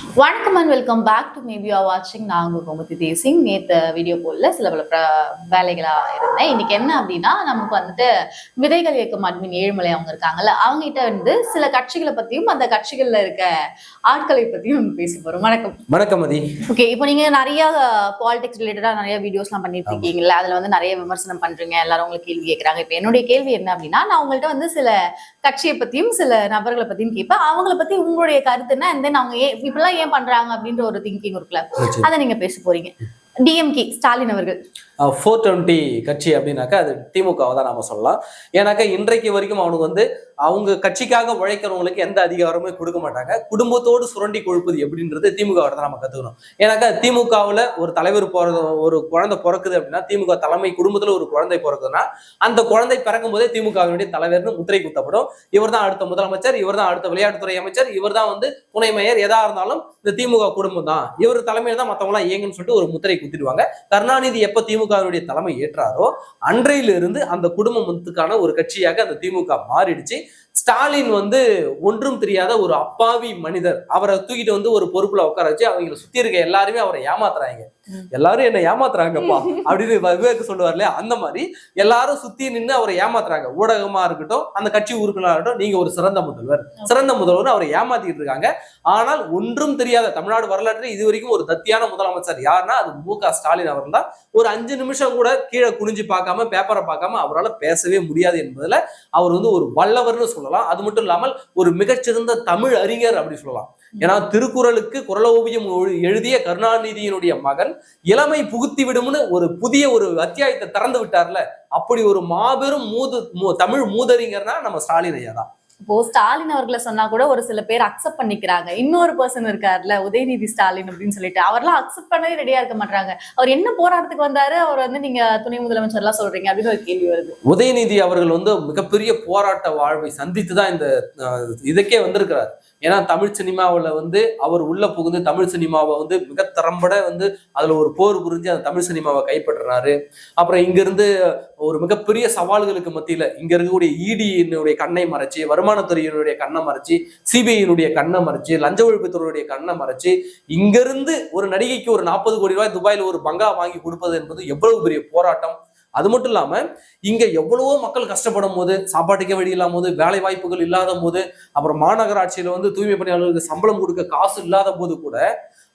வணக்கம் and welcome back to maybe you are வாட்சிங். நான் உங்க கோமதி தேசிங். நேற்று வீடியோ போடல, சில பல வேலைகளாக இருந்தேன். இன்னைக்கு என்ன அப்படின்னா, நமக்கு வந்துட்டு விதைகள் இயக்கம் அட்மின் ஏழுமலை அவங்க இருக்காங்கல்ல, அவங்க கிட்ட வந்து சில கட்சிகளை பத்தியும் அந்த கட்சிகள்ல இருக்க ஆட்களை பத்தியும் நம்ம பேச போறோம். வணக்கம். வணக்கம் மதி. ஓகே, இப்போ நீங்க நிறைய பாலிடிக்ஸ் ரிலேட்டடா நிறைய வீடியோஸ்லாம் பண்ணிட்டு இருக்கீங்கல்ல, அதுல வந்து நிறைய விமர்சனம் பண்றீங்க, எல்லாரும் உங்களுக்கு கேள்வி கேட்கறாங்க. இப்போ என்னுடைய கேள்வி என்ன அப்படின்னா, நான் உங்கள்கிட்ட வந்து சில கட்சியை பத்தியும் சில நபர்களை பத்தியும் கேட்பேன். அவங்களை பத்தி உங்களுடைய கருத்து என்ன, and then அவங்க இப்படிலாம் ஏன் பண்றாங்க அப்படின்ற ஒரு திங்கிங் இருக்குல்ல, அதை நீங்க பேச போறீங்க. டிஎம்கே ஸ்டாலின் அவர்கள் 420 கட்சி அப்படின்னாக்கா அது திமுகவை தான் நாம சொல்லலாம். ஏன்னாக்கா இன்றைக்கு வரைக்கும் அவனுக்கு வந்து அவங்க கட்சிக்காக உழைக்கிறவங்களுக்கு எந்த அதிகாரமே கொடுக்க மாட்டாங்க. குடும்பத்தோடு சுரண்டி கொழுப்பது எப்படின்றது திமுக தான் நம்ம கத்துக்கணும். ஏன்னாக்கா திமுகவுல ஒரு தலைவர் ஒரு குழந்தை பிறக்குது அப்படின்னா, திமுக தலைமை குடும்பத்துல ஒரு குழந்தை பிறக்குதுன்னா, அந்த குழந்தை பிறக்கும் போதே திமுகவினுடைய தலைவர்னு முத்திரை குத்தப்படும். இவர் தான் அடுத்த முதலமைச்சர், இவர் தான் அடுத்த விளையாட்டுத்துறை அமைச்சர், இவர் தான் வந்து துணை மேயர், எதா இருந்தாலும் இந்த திமுக குடும்பம் தான், இவர் தலைமையில தான் மத்தவங்க எல்லாம் இயங்குன்னு சொல்லிட்டு ஒரு முத்திரை குத்திடுவாங்க. கருணாநிதி எப்ப திமுகவினுடைய தலைமை ஏற்றாரோ அன்றையிலிருந்து அந்த குடும்பத்துக்கான ஒரு கட்சியாக அந்த திமுக மாறிடுச்சு. ஸ்டாலின் வந்து ஒன்றும் தெரியாத ஒரு அப்பாவி மனிதர். அவரை தூக்கிட்டு வந்து ஒரு பொறுப்புல உட்கார வச்சு அவங்களை சுத்தி இருக்க எல்லாருமே அவரை ஏமாத்துறாங்க. எல்லாரும் என்ன ஏமாத்துறாங்கப்பா அப்படின்னு விவேக் சொல்லுவார் இல்லையா, அந்த மாதிரி எல்லாரும் சுத்தி நின்று அவரை ஏமாத்துறாங்க. ஊடகமா இருக்கட்டும், அந்த கட்சி உறுப்பினராக இருக்கட்டும், நீங்க ஒரு சிறந்த முதல்வர் அவரை ஏமாத்திட்டு இருக்காங்க. ஆனால் ஒன்றும் தெரியாத தமிழ்நாடு வரலாற்றில் இது வரைக்கும் ஒரு தத்தியான முதலமைச்சர் யாருன்னா அது மு.க. ஸ்டாலின் அவர்கள் தான். ஒரு 5 நிமிஷம் கூட கீழே குனிஞ்சு பார்க்காம பேப்பரை பார்க்காம அவரால் பேசவே முடியாது என்பதுல அவர் வந்து ஒரு வல்லவர்னு சொல்லலாம். அது மட்டும் இல்லாமல் ஒரு மிகச்சிறந்த தமிழ் அறிஞர் அப்படி சொல்லலாம். ஏன்னா திருக்குறளுக்கு குறளோவியம் எழுதிய கருணாநிதியினுடைய மகன் இளமை புகுத்தி விடும்னு ஒரு புதிய ஒரு அத்தியாயத்தை திறந்து விட்டார்ல, அப்படி ஒரு மாபெரும் தமிழ் மூதறிஞர்னா நம்ம ஸ்டாலின் ஐயா தான். இப்போ ஸ்டாலின் அவர்களை சொன்னா கூட ஒரு சில பேர் அக்செப்ட் பண்ணிக்கிறாங்க. இன்னொரு பர்சன் இருக்காருல்ல, உதயநிதி ஸ்டாலின் அப்படின்னு சொல்லிட்டு, அவர்லாம் அக்செப்ட் பண்ணவே ரெடியா இருக்க மாட்டாங்க. அவர் என்ன போராட்டத்துக்கு வந்தாரு, அவர் வந்து நீங்க துணை முதலமைச்சர் எல்லாம் சொல்றீங்க அப்படின்னு ஒரு கேள்வி வருது. உதயநிதி அவர்கள் வந்து மிகப்பெரிய போராட்ட வாழ்வை சந்தித்து தான் இந்த இதுக்கே வந்திருக்கிறார். ஏன்னா தமிழ் சினிமாவில் வந்து அவர் உள்ள புகுந்து தமிழ் சினிமாவை வந்து மிக திறம்பட வந்து அதுல ஒரு போர் புரிஞ்சு அந்த தமிழ் சினிமாவை கைப்பற்றுறாரு. அப்புறம் இங்கிருந்து ஒரு மிகப்பெரிய சவால்களுக்கு மத்தியில இங்க இருக்கக்கூடிய இடியினுடைய கண்ணை மறைச்சு, வருமானத்துறையினுடைய கண்ணை மறைச்சு, சிபிஐனுடைய கண்ணை மறைச்சு, லஞ்ச ஒழிப்புத்துறையுடைய கண்ணை மறைச்சு, இங்கிருந்து ஒரு நடிகைக்கு ஒரு 40 கோடி ரூபாய் துபாயில ஒரு பங்கா வாங்கி கொடுப்பது என்பது எவ்வளவு பெரிய போராட்டம். அது மட்டும் இல்லாம இங்க எவ்வளவோ மக்கள் கஷ்டப்படும் போது, சாப்பாட்டுக்கே வழி இல்லாம போது, வேலை வாய்ப்புகள் இல்லாத போது, அப்புறம் மாநகராட்சியில வந்து தூய்மை பணியாளர்களுக்கு சம்பளம் கொடுக்க காசு இல்லாத போது கூட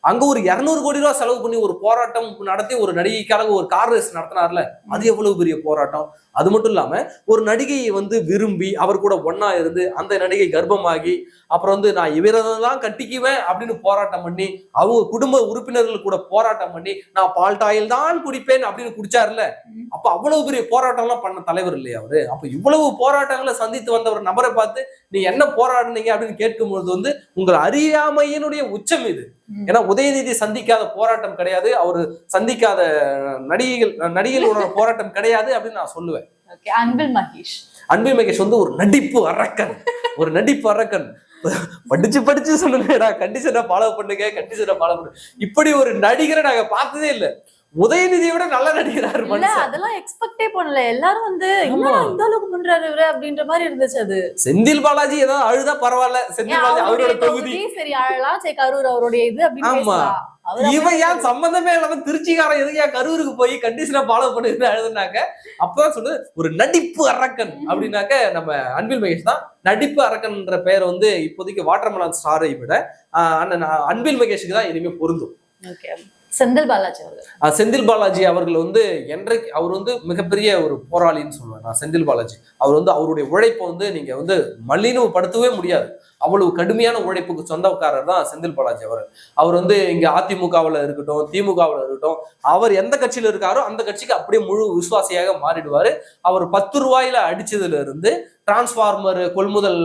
அங்க ஒரு 200 கோடி ரூபாய் செலவு பண்ணி ஒரு போராட்டம் நடத்தி ஒரு நடிகைக்காக ஒரு கார் ரேஸ் நடத்தினார்ல, அது எவ்வளவு பெரிய போராட்டம். அது மட்டும் இல்லாம ஒரு நடிகையை வந்து விரும்பி அவர் கூட ஒன்னா இருந்து அந்த நடிகை கர்ப்பமாகி அப்புறம் வந்து நான் இவரதான் கட்டிக்குவேன் அப்படின்னு போராட்டம் பண்ணி, அவங்க குடும்ப உறுப்பினர்கள் கூட போராட்டம் பண்ணி நான் பால்டாயில் தான் குடிப்பேன் அப்படின்னு குடிச்சாருல, அப்ப அவ்வளவு பெரிய போராட்டம் எல்லாம் பண்ண தலைவர் இல்லையா அவரு. அப்ப இவ்வளவு போராட்டங்களை சந்தித்து வந்த ஒரு நபரை பார்த்து நீ என்ன போராடுனீங்க அப்படின்னு கேட்கும்பொழுது வந்து உங்கள் அறியாமையினுடைய உச்சம் இது. ஏன்னா உதயநிதி சந்திக்காத போராட்டம் கிடையாது, அவரு சந்திக்காத நடிகைகளோட போராட்டம் கிடையாது அப்படின்னு நான் சொல்லுவேன். அன்பில் மகேஷ் வந்து ஒரு நடிப்பு அரக்கன். படிச்சு சொல்லுங்கடா, கண்டிஷனை ஃபாலோ பண்ணுங்க. இப்படி ஒரு நடிகரை நாங்க பார்த்ததே இல்லை. உதயநிதியை விட நல்ல நடிகராரு. அதெல்லாம் எக்ஸ்பெக்டே பண்ணல. எல்லாரும் வந்து இந்த அளவுக்கு பண்றாரு இவரு அப்படின்ற மாதிரி இருந்துச்சு. அது செந்தில் பாலாஜி ஏதாவது அழுதா பரவாயில்ல, செந்தில் பாலாஜி அவரோட தொகுதி சரி அழலாம், சரி கரூர் அவருடைய இது அப்படின்னு. ஆமா, இவன் ஏன் சம்பந்தமே இல்லாம திருச்சிக்காரன் எதுக்கு ஏன் கரூருக்கு போய் கண்டிஷனை ஃபாலோ பண்ணுன்னு அழுதுனாக்க, அப்பதான் சொல்லு ஒரு நடிப்பு அரக்கன் அப்படின்னாக்க நம்ம அன்பில் மகேஷ் தான். நடிப்பு அரக்கன்ன்ற பெயர் வந்து இப்போதைக்கு வாட்டர்மெலன் ஸ்டாரை விட அன்பில் மகேஷுக்கு தான் இனிமே பொருந்தும். செந்தில் பாலாஜி அவர்கள் வந்து என்றைக்கு அவர் வந்து மிகப்பெரிய ஒரு போராளின்னு சொல்லுவேன் நான். செந்தில் பாலாஜி அவர் வந்து அவருடைய உழைப்பை வந்து நீங்க வந்து மலினப்படுத்தவே முடியாது. அவ்வளவு கடுமையான உழைப்புக்கு சொந்தக்காரர் தான் செந்தில் பாலாஜி அவர் வந்து இங்க அதிமுகவில் இருக்கட்டும், திமுகவில் இருக்கட்டும், அவர் எந்த கட்சியில இருக்காரோ அந்த கட்சிக்கு அப்படியே முழு விசுவாசியாக மாறிடுவாரு. அவர் 10 ரூபாயில அடிச்சதுல இருந்து, டிரான்ஸ்பார்மர் கொள்முதல்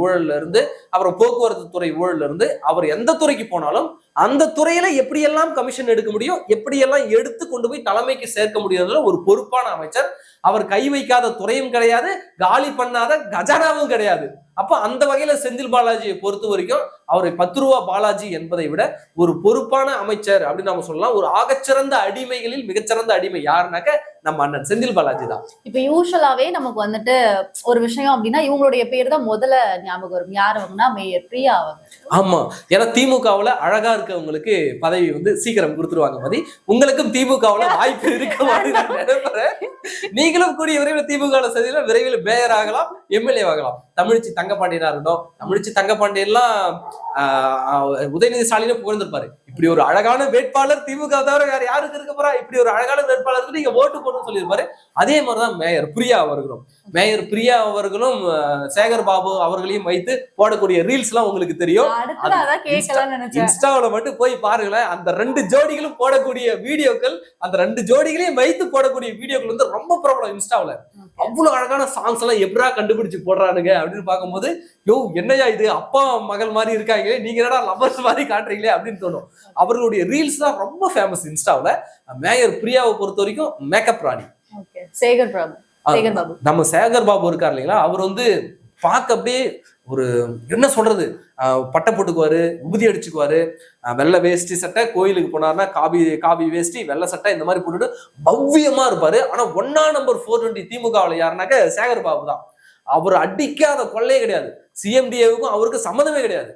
ஊழல்ல இருந்து, அப்புறம் போக்குவரத்து துறை ஊழல்ல இருந்து, அவர் எந்த துறைக்கு போனாலும் அந்த துறையில எப்படியெல்லாம் கமிஷன் எடுக்க முடியும், எப்படியெல்லாம் எடுத்து கொண்டு போய் தலைமைக்கு சேர்க்க முடியாதுல ஒரு பொறுப்பான அமைச்சர். அவர் கை வைக்காத துறையும் கிடையாது, காலி பண்ணாத கஜானாவும் கிடையாது. அப்ப அந்த வகையில செந்தில் பாலாஜியை பொறுத்த வரைக்கும் அவரை 10 ரூபா பாலாஜி என்பதை விட ஒரு பொறுப்பான அமைச்சர் அப்படின்னு நம்ம சொல்லலாம். ஒரு ஆகச்சிறந்த அடிமைகளில் மிகச்சிறந்த அடிமை யாருனாக்க நம்ம அண்ணன் செந்தில் பாலாஜி தான். இப்ப யூஸ்வலாவே நமக்கு வந்துட்டு ஒரு விஷயம் அப்படின்னா இவங்களுடைய பேர் தான் முதல்ல ஞாபகம் வரும். யார் அவங்கன்னா மேயர் பிரியா அவங்க. ஆமா, ஏன்னா திமுகவுல அழகா இருக்கவங்களுக்கு பதவி வந்து சீக்கிரம் கொடுத்துருவாங்க. மாதிரி உங்களுக்கும் திமுகவுல வாய்ப்பு இருக்க மாதிரி நான் நினைக்கிறேன். நீங்களும் கூடிய விரைவில் திமுக சதியில விரைவில் மேயர் ஆகலாம், எம்எல்ஏ ஆகலாம். தமிழ்ச்சி தங்கப்பாண்டியனா இருக்கட்டும், தமிழ்ச்சி தங்கப்பாண்டியெல்லாம் உதயநிதி ஸ்டாலினும் புகழ்ந்திருப்பாரு. இப்படி ஒரு அழகான வேட்பாளர் திமுக தவிர வேற யாருக்கு இருக்க போறா, இப்படி ஒரு அழகான வேட்பாளருக்கு நீங்க ஓட்டு போடணும்னு சொல்லியிருப்பாரு. அதே மாதிரிதான் மேயர் பிரியா அவர்களும் சேகர் பாபு அவர்களையும் வைத்து போடக்கூடிய ரீல்ஸ் எல்லாம் உங்களுக்கு தெரியும். இன்ஸ்டாவில மட்டும் போய் பாருங்களேன், அந்த 2 ஜோடிகளும் போடக்கூடிய வீடியோக்கள், அந்த 2 ஜோடிகளையும் வைத்து போடக்கூடிய வீடியோக்கள் வந்து ரொம்ப பிரபலம் இன்ஸ்டாவில. அவ்வளவு அழகான சாங்ஸ் எல்லாம் எப்படா கண்டுபிடிச்சு போடுறானுங்க அப்படின்னு பார்க்கும்போது, யோ என்னையா இது அப்பா மகள் மாதிரி இருக்காங்களே, நீங்க என்னடா லவர்ஸ் மாதிரி காட்டுறீங்களே அப்படின்னு தோணும். அவர்களுடைய ரீல்ஸ் தான் ரொம்ப ஃபேமஸ் இன்ஸ்டாவில. மேயர் பிரியாவை பொறுத்த வரைக்கும் மேக்கப் ராணி. நம்ம சேகர் பாபு இருக்கார் இல்லைங்களா, அவர் வந்து பார்க்க அப்படியே ஒரு என்ன சொல்றது, பட்டை போட்டுக்குவாரு, உபதி அடிச்சுக்குவாரு, வெள்ளை வேஷ்டி சட்டை, கோயிலுக்கு போனாருன்னா காபி வேஷ்டி வெள்ளை சட்டை இந்த மாதிரி போட்டுட்டு பவ்யமா இருப்பாரு. ஆனா 1 நம்பர் 420 திமுகவில் யாருனாக்க சேகர் பாபு தான். அவர் அடிக்காத கொள்ளையே கிடையாது. சிஎம்டிஏவுக்கும் அவருக்கு சம்மந்தமே கிடையாது.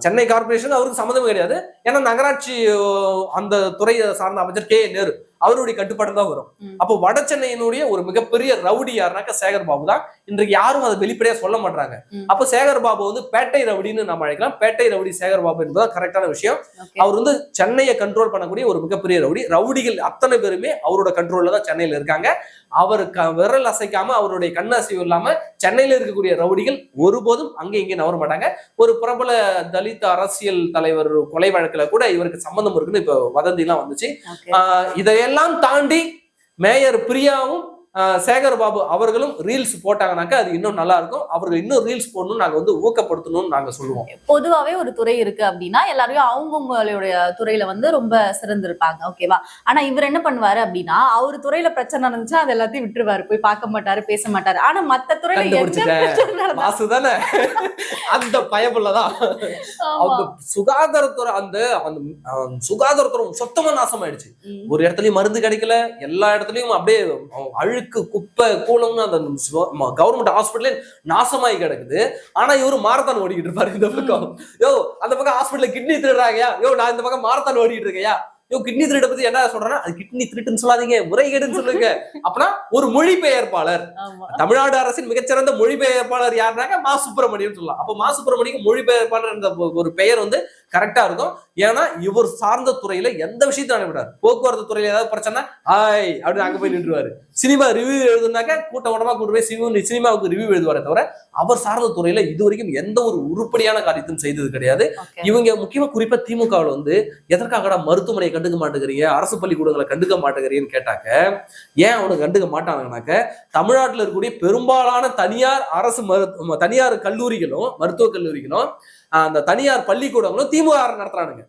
சென்னை கார்பரேஷன் அவருக்கு சம்மந்தமே கிடையாது. ஏன்னா நகராட்சி அந்த துறையை சார்ந்த அமைச்சர் கே நேரு அவருடைய கட்டுப்பாடு தான் வரும். அப்போ வட சென்னையினுடைய ஒரு மிகப்பெரிய ரவுடி யாருனாக்க சேகர் பாபு தான். இன்றைக்கு யாரும் அதை வெளிப்படையா சொல்ல மாட்டாங்க. அப்போ சேகர் பாபு வந்து பேட்டை ரவுடின்னு நம்ம அழைக்கலாம். பேட்டை ரவுடி சேகர் பாபு என்பதுதான் கரெக்டான விஷயம். அவர் வந்து சென்னையை கண்ட்ரோல் பண்ணக்கூடிய ஒரு மிகப்பெரிய ரவுடிகள் அத்தனை பேருமே அவரோட கண்ட்ரோல்ல தான் சென்னையில இருக்காங்க. அவர் விரல் அசைக்காம, அவருடைய கண்ணசைவு இல்லாம சென்னையில இருக்கக்கூடிய ரவுடிகள் ஒருபோதும் அங்கே இங்கே நவர மாட்டாங்க. ஒரு பிரபல தலித் அரசியல் தலைவர் கொலை வழக்குல கூட இவருக்கு சம்பந்தம் இருக்குன்னு இப்ப வதந்தி எல்லாம் வந்துச்சு. இதையெல்லாம் தாண்டி மேயர் பிரியாவும் சேகர் பாபு அவர்களும் ரீல்ஸ் போட்டாங்கன்னாக்கா அது இன்னும் நல்லா இருக்கும். அவர்கள் இன்னும் ரீல்ஸ் போடணும், நாங்க வந்து ஊக்கப்படுத்தணும்னு நாங்க சொல்லுவோம். பொதுவாவே ஒரு துறை இருக்கு அப்படின்னா எல்லாரையும் அவங்கவுங்களுடைய துறையில வந்து ரொம்ப சிறந்திருப்பாங்க, ஓகேவா? ஆனா இவர் என்ன பண்ணுவாரு அப்படின்னா, அவர் துறையில பிரச்சனை நடந்துச்சா அது எல்லாத்தையும் விட்டுருவாரு, போய் பார்க்க மாட்டாரு, பேச மாட்டாரு. ஆனா மத்த துறையில தானே அந்த பயப்புள்ளதான் அந்த சுகாதாரத்துறை, அந்த சுகாதாரத்துறை சுத்தமா நாசமாயிடுச்சு. ஒரு இடத்துலயும் மருந்து கிடைக்கல, எல்லா இடத்துலயும் அப்படியே அழுக்கு குப்பை கூலம்னு அந்த கவர்மெண்ட் ஹாஸ்பிட்டலே நாசமாயி கிடக்குது. ஆனா இவரு மாரத்தான் ஓடிக்கிட்டு இருப்பாரு இந்த பக்கம். யோ அந்த பக்கம் ஹாஸ்பிட்டல்ல கிட்னி திருடுறாங்கயா, யோ நான் இந்த பக்கம் மாரத்தான் ஓடிக்கிட்டு இருக்கேயா, யோ கிட்னி திருட பத்தி என்ன சொல்றேன்னா, அது கிட்னி திருட்டுன்னு சொல்லாதீங்க, முறைகேடுன்னு சொல்லுங்க. அப்படின்னா ஒரு மொழிபெயர்ப்பாளர், தமிழ்நாடு அரசின் மிகச்சிறந்த மொழிபெயர்ப்பாளர் யாருனாக்க மா சுப்பிரமணியம் சொல்லலாம். அப்ப மா சுப்பிரமணியம் மொழிபெயர்ப்பாளர் என்ற ஒரு பெயர் வந்து கரெக்டா இருக்கும். ஏன்னா இவர் சார்ந்த துறையில எந்த விஷயத்தையும் அனுப்பிடாரு. போக்குவரத்து துறையில ஏதாவது பிரச்சனை ஆய் அப்படின்னு அங்க போய் நின்றுவாரு. சினிமா ரிவ்யூ எழுதுனாக்க கூட்டமா கூட்டு போய் சினிமாவுக்கு ரிவ்யூ எழுதுவாரே தவிர அவர் சார்ந்த துறையில இது வரைக்கும் எந்த ஒரு உருப்படியான காரியத்தையும் செய்தது கிடையாது. இவங்க முக்கியமா குறிப்பா திமுகவில் வந்து எதற்காக மருத்துவமனையை கண்டுக்க மாட்டேங்கிறீங்க, அரசு பள்ளிக்கூடங்களை கண்டுக்க மாட்டேங்கிறீங்கன்னு கேட்டாக்க, ஏன் அவனுக்கு கண்டுக்க மாட்டாங்கன்னாக்க, தமிழ்நாட்டில் இருக்கக்கூடிய பெரும்பாலான தனியார் கல்லூரிகளும் மருத்துவக் கல்லூரிகளும் அந்த தனியார் பள்ளிக்கூடங்களும் திமுக நடத்துறானுங்க.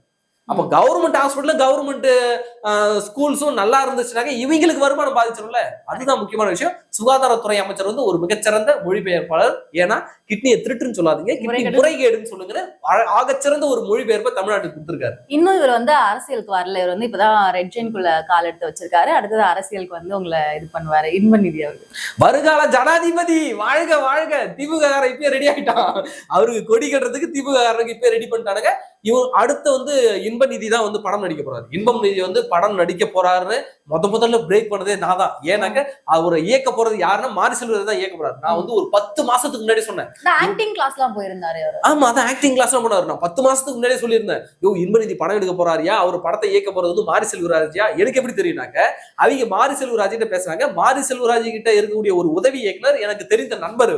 அப்ப கவர்மெண்ட் ஹாஸ்பிட்டல் கவர்மெண்ட் ஸ்கூல்ஸும் நல்லா இருந்துச்சுனாக்க இவங்களுக்கு வருமானம் பாதிச்சிடும்ல. அதுதான் முக்கியமான விஷயம். சுகாதாரத்துறை அமைச்சர் வந்து ஒரு மிகச்சிறந்த மொழிபெயர்ப்பாளர். ஏன்னா கிட்னியை திருட்டுன்னு சொல்லாதீங்க, கிட்னி முறைகேடுன்னு சொல்லுங்க, ஆகச்சிறந்த ஒரு மொழிபெயர்ப்பை தமிழ்நாட்டுக்கு கொடுத்திருக்காரு. இன்னும் இவர் வந்து அரசியலுக்கு வரல. இவர் வந்து இப்பதான் ரெட் ஜெயின்குள்ள கால் எடுத்து வச்சிருக்காரு. அடுத்தது அரசியலுக்கு வந்து உங்களை இது பண்ணுவாரு இன்பநிதி அவர்கள். வருகால ஜனாதிபதி வாழ்க வாழ்க. திமுக காரன் இப்பயே ரெடி ஆயிட்டான். அவருக்கு கொடி கட்டுறதுக்கு திமுக காரனுக்கு இப்பயே ரெடி பண்ணிட்டானுங்க. இவர் அடுத்து வந்து இன்பநிதி தான் வந்து படம் நடிக்க போறாரு. இன்பம் நிதி வந்து படம் நடிக்க போறாருன்னு முதல்ல பிரேக் பண்ணதே நான் தான். ஏன்னாக்க அவரை இயக்க போறது யாருன்னா மாரி செல்வராஜ் தான் இயக்க போறாரு. நான் வந்து ஒரு 10 மாசத்துக்கு முன்னாடி சொன்னேன். ஆக்டிங் கிளாஸ் எல்லாம் போயிருந்தாரு. ஆமா, அதான் ஆக்டிங் கிளாஸ் எல்லாம் போனாரு. நான் 10 மாசத்துக்கு முன்னாடியே சொல்லியிருந்தேன், யோ இன்பநிதி படம் எடுக்க போறாரியா, அவர் படத்தை இயக்க போறது வந்து மாரி செல்வராஜ்யா. எனக்கு எப்படி தெரியும்னாக்க, அவங்க மாரி செல்வராஜ் கிட்ட பேசுறாங்க. மாரி செல்வராஜ் கிட்ட இருக்கக்கூடிய ஒரு உதவி இயக்குனர் எனக்கு தெரிந்த நண்பர்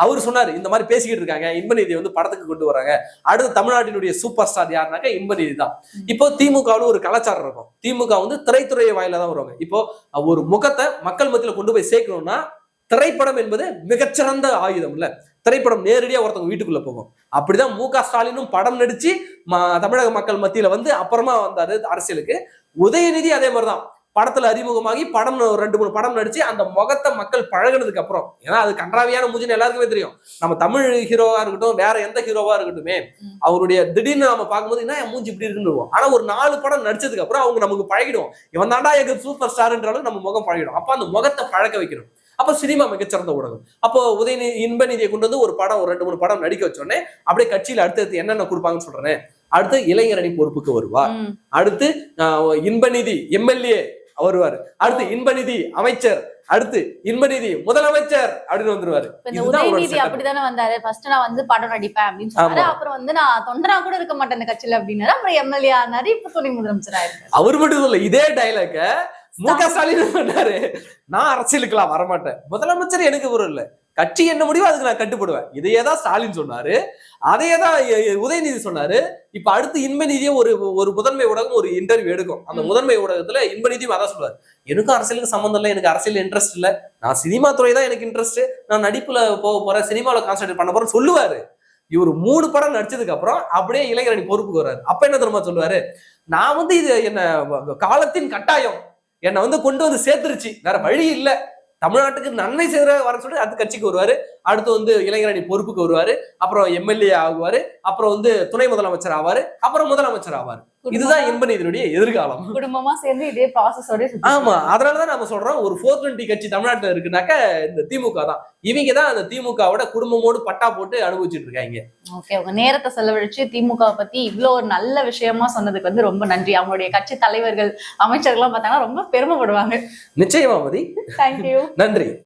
அவர் சொன்னாரு, இந்த மாதிரி பேசிக்கிட்டு இருக்காங்க, இன்பநிதி வந்து படத்துக்கு கொண்டு வராங்க. அடுத்து தமிழ்நாட்டினுடைய சூப்பர் ஸ்டார் யாருனாக்க இன்பநிதி தான். இப்போ திமுகவில் ஒரு கலாச்சாரம் இருக்கும். திமுக வந்து திரைத்துறையை வாயில தான் வருவாங்க. இப்போ ஒரு முகத்தை மக்கள் மத்தியில கொண்டு போய் சேர்க்கணும்னா திரைப்படம் என்பது மிகச்சிறந்த ஆயுதம் இல்ல. திரைப்படம் நேரடியா ஒருத்தவங்க வீட்டுக்குள்ள போகும். அப்படிதான் மு க ஸ்டாலினும் படம் நடிச்சு தமிழக மக்கள் மத்தியில வந்து அப்புறமா வந்தாரு அரசியலுக்கு. உதயநிதி அதே மாதிரிதான். படத்துல அறிமுகமாகி படம் 2-3 படம் நடிச்சு அந்த முகத்தை மக்கள் பழகினதுக்கு அப்புறம், ஏன்னா அது கன்றாவியான மூஞ்சின்னு எல்லாருக்குமே தெரியும். நம்ம தமிழ் ஹீரோவா இருக்கட்டும், வேற எந்த ஹீரோவா இருக்கட்டுமே, அவருடைய திடீர்னு நம்ம பார்க்கும்போது என்ன மூஞ்சி இப்படி இருக்குன்னு. ஆனா ஒரு 4 படம் நடிச்சதுக்கு அப்புறம் அவங்க நமக்கு பழகிடும். இவன் தாண்டா எங்க சூப்பர் ஸ்டார்ன்ற அளவுக்கு நம்ம முகம் பழகிடும். அப்ப அந்த முகத்தை பழக்க வைக்கணும். அப்ப சினிமா மிகச்சிறந்த ஊடகம். அப்போ இன்பநிதியை கொண்டு வந்து ஒரு படம் 2-3 படம் நடிக்க வச்சோடனே அப்படியே கட்சியில அடுத்தடுத்து என்னென்ன கொடுப்பாங்கன்னு சொல்றேன். அடுத்து இளைஞரணி பொறுப்புக்கு வருவார், அடுத்து இன்பநிதி எம்எல்ஏ வருவாரு, அடுத்து இன்பநிதி அமைச்சர், அடுத்து இன்பநிதி முதலமைச்சர் அப்படின்னு வந்துருவாரு. உதயநிதி அப்படித்தானே வந்தாரு. ஃபர்ஸ்ட் நான் வந்து படம் நடிப்பேன் அப்படின்னு சொன்னாரு. அப்புறம் வந்து நான் தொண்டனா கூட இருக்க மாட்டேன் இந்த கட்சியில அப்படின்னாரு. அப்புறம் எம்எல்ஏ ஆனாரு. இப்ப துணை முதலமைச்சர் ஆயிருக்கு. அவர் மட்டும் இல்ல, இதே டைலாக மு.க. ஸ்டாலின் சொன்னாரு. நான் அரசியலுக்குலாம் வரமாட்டேன், முதலமைச்சர் எனக்கு ஒரு இல்ல, கட்சி என்ன முடிவோ அதுக்கு நான் கட்டுப்படுவேன். இதையேதான் ஸ்டாலின் சொன்னாரு, அதையேதான் உதயநிதி சொன்னாரு. இப்ப அடுத்து இன்பநிதியை ஒரு முதன்மை ஊடகம் ஒரு இன்டர்வியூ எடுக்கும். அந்த முதன்மை ஊடகத்துல இன்பநிதியும் அதான் சொல்லுவாரு, எனக்கும் அரசியலுக்கு சம்பந்தம் இல்லை, எனக்கு அரசியல் இன்ட்ரெஸ்ட் இல்ல, நான் சினிமா துறை தான் எனக்கு இன்ட்ரெஸ்ட், நான் நடிப்புல போக போறேன், சினிமாவில் கான்சென்ட்ரேட் பண்ண போறேன்னு சொல்லுவாரு. இவர் 3 படம் நடிச்சதுக்கு அப்புறம் அப்படியே இளைஞரணி பொறுப்புக்கு வர்றாரு. அப்ப என்ன தெரியுமா சொல்லுவாரு, நான் வந்து இது என்ன காலத்தின் கட்டாயம், என்னை வந்து கொண்டு வந்து சேர்த்துருச்சு, வேற வழி இல்ல, தமிழ்நாட்டுக்கு நன்மை செய்யற வர சொல்லி அடுத்த கட்சிக்கு வருவாரு. அடுத்து வந்து இளைஞரணி பொறுப்புக்கு வருவாரு, அப்புறம் எம்எல்ஏ ஆகுவாரு, அப்புறம் வந்து துணை முதலமைச்சர் ஆவாரு, அப்புறம் முதலமைச்சர் ஆவாரு. இதுதான் இன்பநிதியுடைய எதிர்காலம். குடும்பமா சேர்ந்து இதே ப்ராசஸோட. ஆமா, அதனாலதான் நம்ம சொல்றோம் ஒரு 420 கட்சி தமிழ்நாட்டுல இருக்குனாக்க இந்த திமுக தான். இவங்க தான் அந்த திமுகவோட குடும்பமோடு பட்டா போட்டு அனுபவிச்சுட்டு இருக்காங்க. ஓகே, உங்க நேரத்தை செலவழிச்சு திமுக பத்தி இவ்வளவு ஒரு நல்ல விஷயமா சொன்னதுக்கு வந்து ரொம்ப நன்றி. அவங்களுடைய கட்சி தலைவர்கள் அமைச்சர்கள்லாம் பார்த்தாங்கன்னா ரொம்ப பெருமைப்படுவாங்க. நிச்சயமா மதி. தேங்க்யூ. நன்றி.